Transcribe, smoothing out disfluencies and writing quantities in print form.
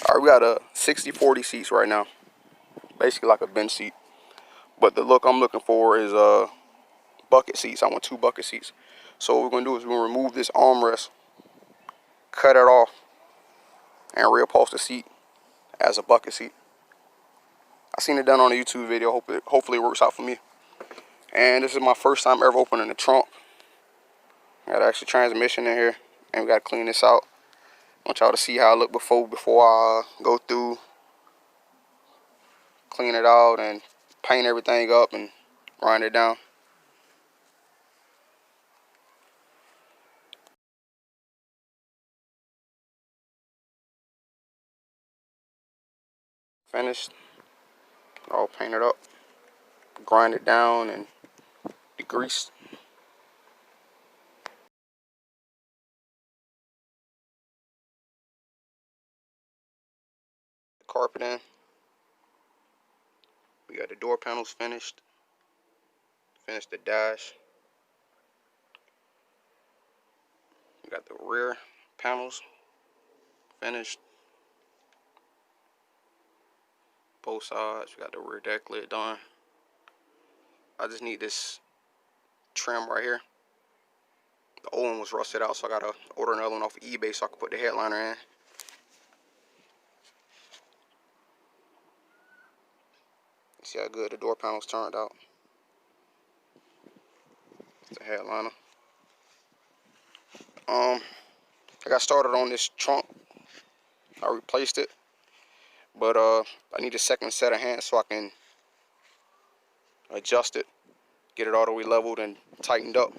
Alright, we got a 60/40 seats right now. Basically like a bench seat. But the look I'm looking for is bucket seats. I want 2 bucket seats. So what we're going to do is we're going to remove this armrest, cut it off, and reupholster the seat as a bucket seat. I seen it done on a YouTube video. Hopefully it works out for me. And this is my first time ever opening the trunk. Got an extra transmission in here, and we got to clean this out. I want y'all to see how it looked before I go through, clean it out, and paint everything up and grind it down. Finished, all painted up, grind it down and degreased. Carpet in. We got the door panels finished. Finished the dash. We got the rear panels finished. Both sides. We got the rear deck lid done. I just need this trim right here. The old one was rusted out, so I gotta order another one off of eBay so I can put the headliner in. See how good the door panels turned out. It's the headliner. I got started on this trunk. I replaced it, but I need a second set of hands so I can adjust it, get it all the way leveled and tightened up.